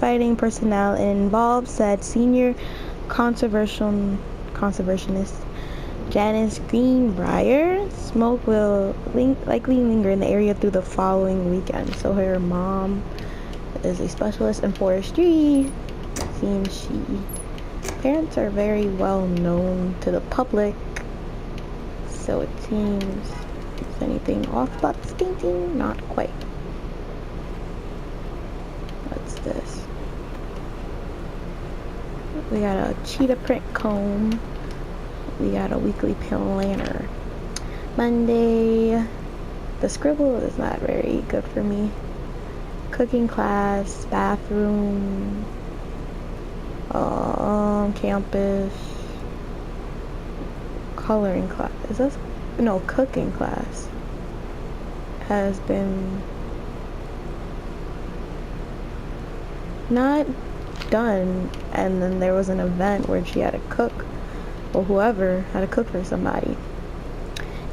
exciting personnel involved, said senior conservationist Janice Greenbrier. Smoke will likely linger in the area through the following weekend. So her mom is a specialist in forestry. Seems parents are very well known to the public. So it seems, is anything off about this painting? Not quite. What's this? We got a cheetah print comb. We got a weekly planner. Monday, the scribble is not very good for me. Cooking class, bathroom, campus, coloring class. Is this? No, cooking class has been not done, and then there was an event where she had to cook, or whoever had to cook for somebody.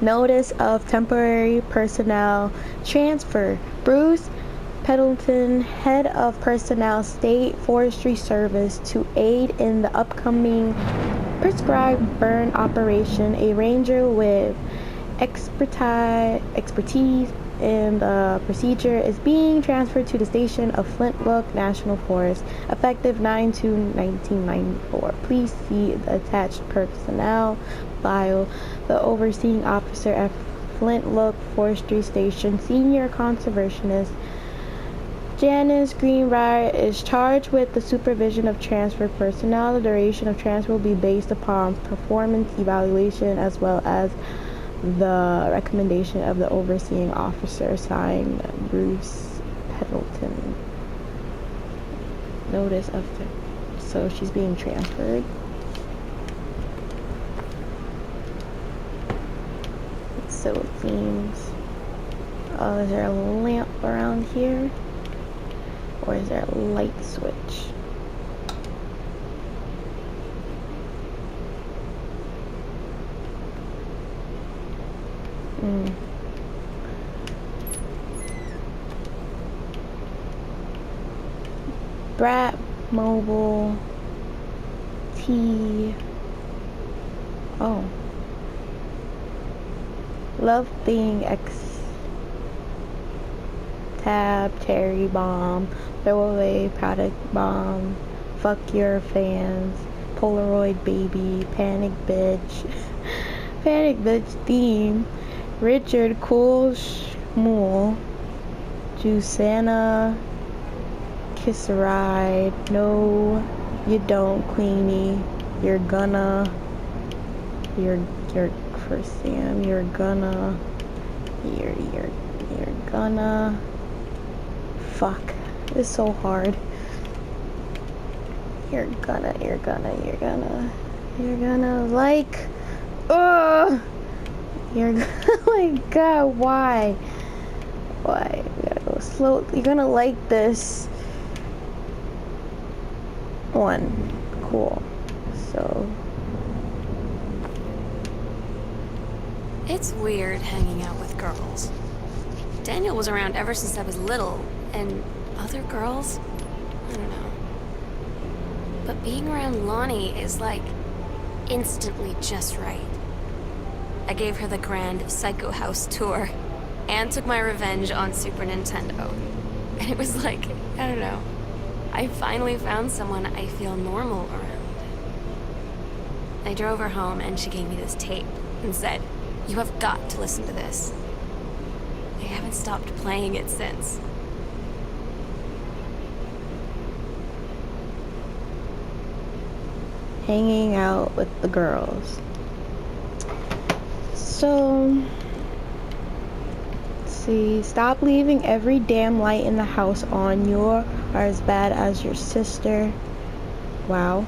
Notice of temporary personnel transfer. Bruce Pendleton, head of personnel, State Forestry Service, to aid in the upcoming prescribed burn operation. A ranger with expertise in the procedure is being transferred to the station of Flintlook National Forest, effective 9/2/1994. Please see the attached personnel file. The overseeing officer at Flintlook Forestry Station, senior conservationist Janice Greenbrier, is charged with the supervision of transfer personnel. The duration of transfer will be based upon performance evaluation as well as the recommendation of the overseeing officer. Signed, Bruce Pendleton. Notice of so she's being transferred. So it seems. Oh, is there a lamp around here? Or is there a light switch? Brat Mobile T. Oh. Love being tab, cherry bomb, throwaway product bomb, fuck your fans, Polaroid baby, panic bitch, panic bitch theme, Richard Cool Schmool, Jusana, kiss a ride, no you don't Queenie, you're gonna for Sam, you're gonna fuck, it's so hard. You're gonna like, you're like, God, why? We gotta go slow. You're gonna like this one. Cool. So it's weird hanging out with girls. Daniel was around ever since I was little, and other girls? I don't know. But being around Lonnie is like instantly just right. I gave her the grand Psycho House tour and took my revenge on Super Nintendo. And it was like, I don't know, I finally found someone I feel normal around. I drove her home and she gave me this tape and said, "You have got to listen to this." I haven't stopped playing it since. Hanging out with the girls. So, let's see. Stop leaving every damn light in the house on. You are as bad as your sister. Wow.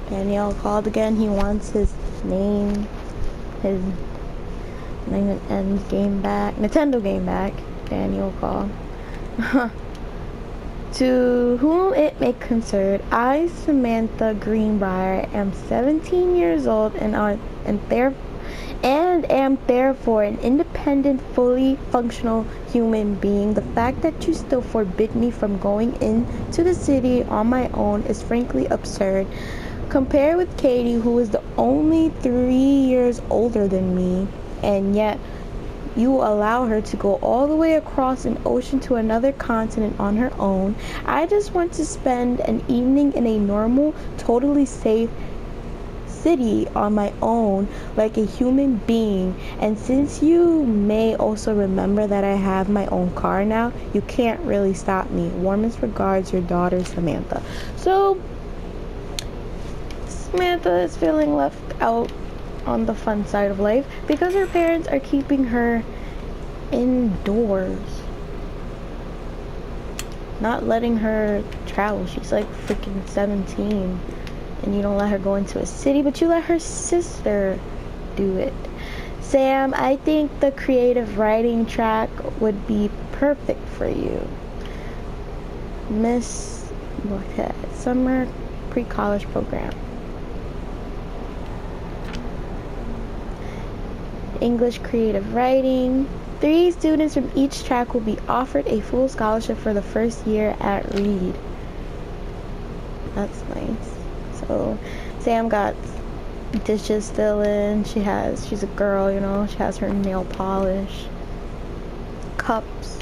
Daniel called again. He wants his name, his Nintendo game back. Daniel called. To whom it may concern, I, Samantha Greenbrier, am 17 years old and and am therefore an independent, fully functional human being. The fact that you still forbid me from going into the city on my own is frankly absurd. Compare with Katie, who is the only 3 years older than me, and yet you allow her to go all the way across an ocean to another continent on her own. I just want to spend an evening in a normal, totally safe city on my own like a human being. And since you may also remember that I have my own car now, you can't really stop me. Warmest regards, your daughter Samantha. So Samantha is feeling left out on the fun side of life because her parents are keeping her indoors, not letting her travel. She's like freaking 17, and you don't let her go into a city, but you let her sister do it. Sam, I think the creative writing track would be perfect for you. Miss Summer Pre-College Program. English creative writing. 3 students from each track will be offered a full scholarship for the first year at Reed. That's nice. So Sam got dishes still in. She's a girl, you know. She has her nail polish, cups,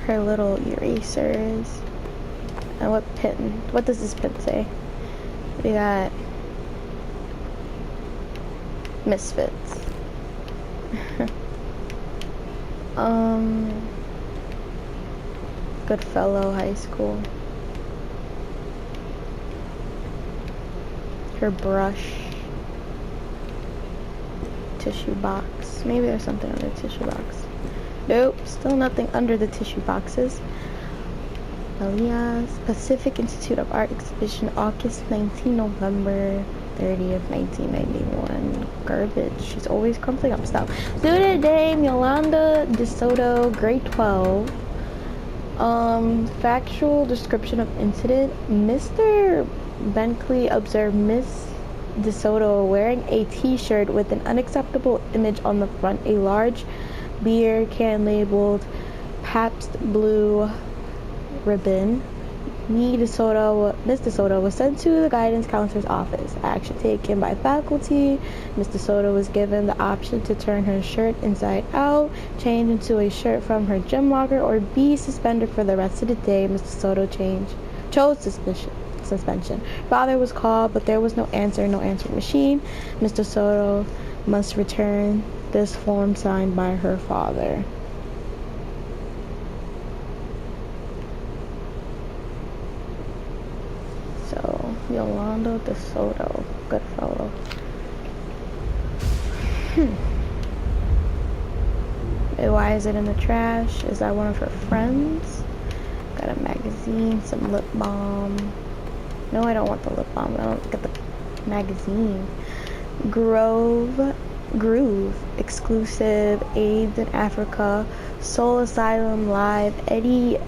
her little erasers. And what does this pin say? We got Misfits. Goodfellow High School. Her brush. Tissue box. Maybe there's something under the tissue box. Nope, still nothing under the tissue boxes. Elias Pacific Institute of Art exhibition, August 19, November 30th, 1991. Garbage. She's always crumpling up stuff. Student name Yolanda DeSoto, grade 12. Factual description of incident. Mr. Benkley observed Miss DeSoto wearing a t-shirt with an unacceptable image on the front, a large beer can labeled Pabst Blue Ribbon. Miss DeSoto was sent to the guidance counselor's office. Action taken by faculty. Miss DeSoto was given the option to turn her shirt inside out, change into a shirt from her gym locker, or be suspended for the rest of the day. Miss DeSoto chose suspension. Father was called, but there was no answering machine. Miss DeSoto must return this form signed by her father. So, Yolanda DeSoto, good fellow. Why is it in the trash? Is that one of her friends? Got a magazine, some lip balm. No, I don't want the lip balm. I don't get the magazine. Groove, exclusive, AIDS in Africa, Soul Asylum Live, Eddie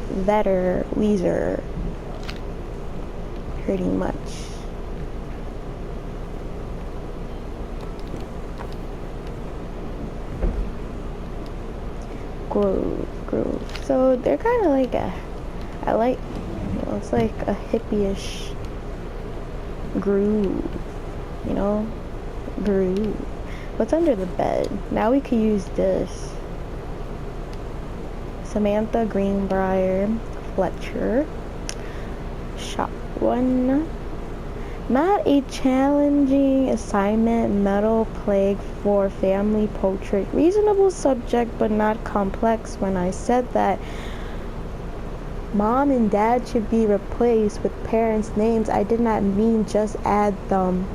Vedder, Weezer. Hurting much. Groove. So they're kind of like it's like a hippie-ish groove, you know? Groove. What's under the bed? Now we could use this. Samantha Greenbrier Fletcher. Shop 1. Not a challenging assignment. Metal Plague for family portrait. Reasonable subject, but not complex. When I said that mom and dad should be replaced with parents' names, I did not mean just add them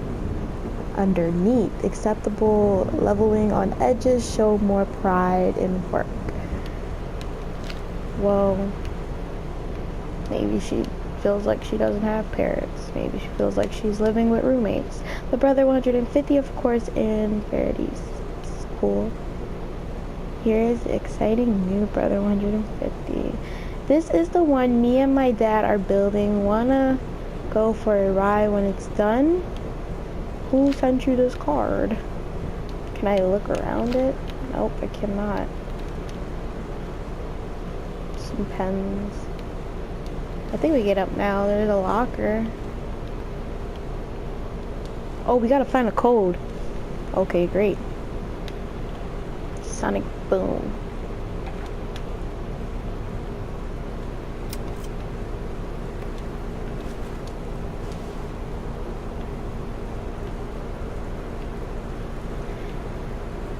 underneath. Acceptable leveling on edges, show more pride in work. Well, maybe she feels like she doesn't have parents. Maybe she feels like she's living with roommates. The Brother 150, of course, in Verity's school. Here is the exciting new Brother 150. This is the one me and my dad are building. Wanna go for a ride when it's done? Who sent you this card? Can I look around it? Nope, I cannot. Some pens. I think we get up now. There's a locker. Oh, we gotta find a code. Okay, great. Sonic boom.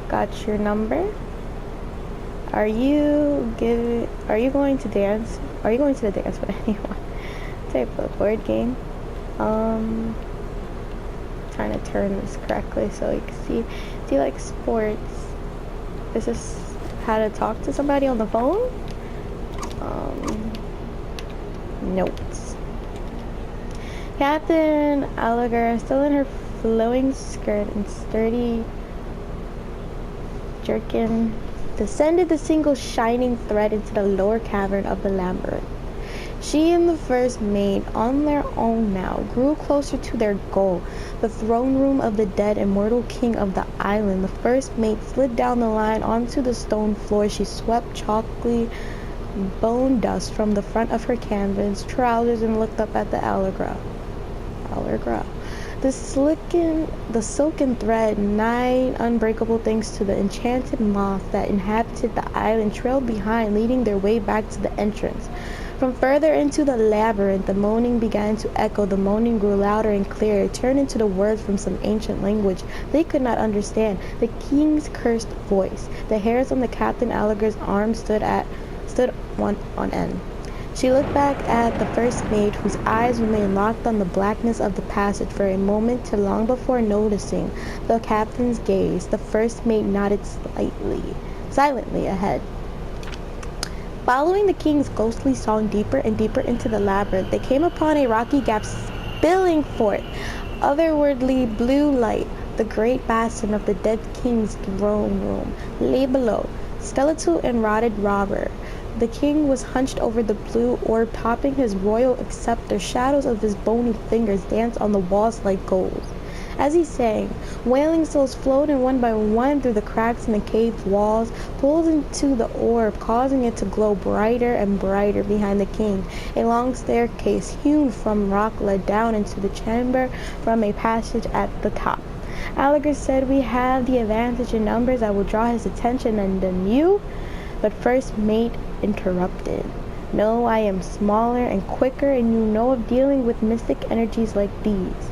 Got your number. Are you going to dance? Are you going to the dance with anyone? Type of board game. Trying to turn this correctly so you can see. Do you like sports? Is this how to talk to somebody on the phone? Notes. Captain Gallagher, still in her flowing skirt and sturdy jerkin, descended the single shining thread into the lower cavern of the labyrinth. She and the first mate, on their own now, grew closer to their goal, the throne room of the dead immortal king of the island. The first mate slid down the line onto the stone floor. She swept chalky bone dust from the front of her canvas trousers and looked up at the Allegra. The silken thread, nigh unbreakable thanks to the enchanted moth that inhabited the island, trailed behind, leading their way back to the entrance. From further into the labyrinth, the moaning began to echo. The moaning grew louder and clearer. It turned into the words from some ancient language they could not understand. The king's cursed voice. The hairs on the Captain Gallagher's arm stood one on end. She looked back at the first mate, whose eyes remained locked on the blackness of the passage for a moment, till long before noticing the captain's gaze, the first mate nodded silently ahead. Following the king's ghostly song deeper and deeper into the labyrinth, they came upon a rocky gap spilling forth otherworldly blue light. The great basin of the dead king's throne room lay below, skeletal and rotted robber. The king was hunched over the blue orb topping his royal scepter. Shadows of his bony fingers danced on the walls like gold. As he sang, wailing souls flowed in one by one through the cracks in the cave's walls, pulled into the orb, causing it to glow brighter and brighter behind the king. A long staircase hewn from rock led down into the chamber from a passage at the top. Gallagher said, "We have the advantage in numbers. I will draw his attention, and then you..." But first mate interrupted. "No, I am smaller and quicker, and you know of dealing with mystic energies like these.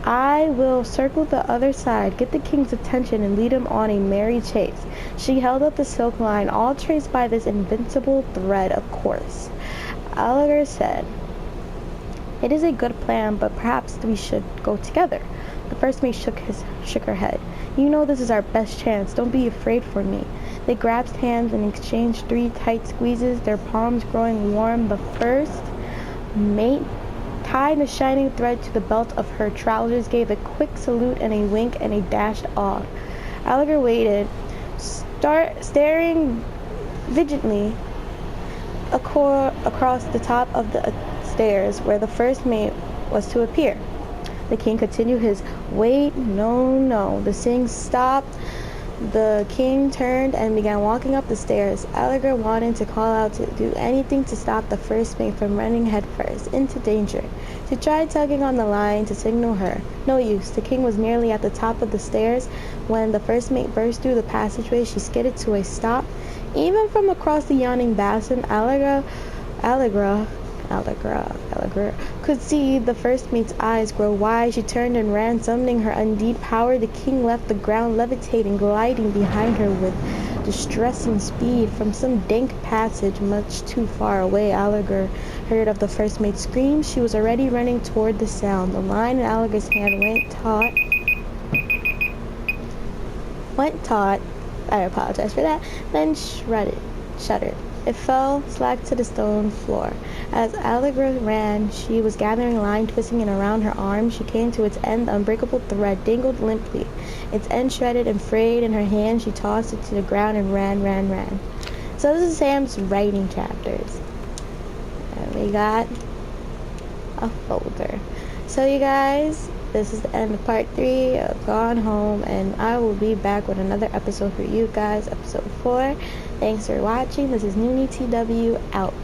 I will circle the other side, get the king's attention, and lead him on a merry chase." She held up the silk line, all traced by this invincible thread, of course. Gallagher said, "It is a good plan, but perhaps we should go together." The first mate shook her head. "You know this is our best chance. Don't be afraid for me." They grasped hands and exchanged 3 tight squeezes, their palms growing warm. The first mate tied the shining thread to the belt of her trousers, gave a quick salute and a wink, and dashed off. Gallagher waited, staring vigilantly across the top of the stairs where the first mate was to appear. The king continued his "Wait, no." The sing stopped. The king turned and began walking up the stairs. Gallagher wanted to call out, to do anything to stop the first mate from running headfirst into danger. She tried tugging on the line to signal her. No use. The king was nearly at the top of the stairs when the first mate burst through the passageway. She skidded to a stop. Even from across the yawning basin, Gallagher could see the first mate's eyes grow wide. She turned and ran, summoning her undead power. The king left the ground, levitating, gliding behind her with distressing speed. From some dank passage much too far away, Gallagher heard of the first mate's screams. She was already running toward the sound. The line in Gallagher's hand went taut. I apologize for that. Then shuddered. It fell slack to the stone floor. As Gallagher ran, she was gathering line, twisting it around her arm. She came to its end. The unbreakable thread dangled limply, its end shredded and frayed in her hand. She tossed it to the ground and ran. So this is Sam's writing chapters. And we got a folder. So you guys, This is the end of part 3 of Gone Home, and I will be back with another episode for you guys, episode 4. Thanks for watching. This is Noonie TW out.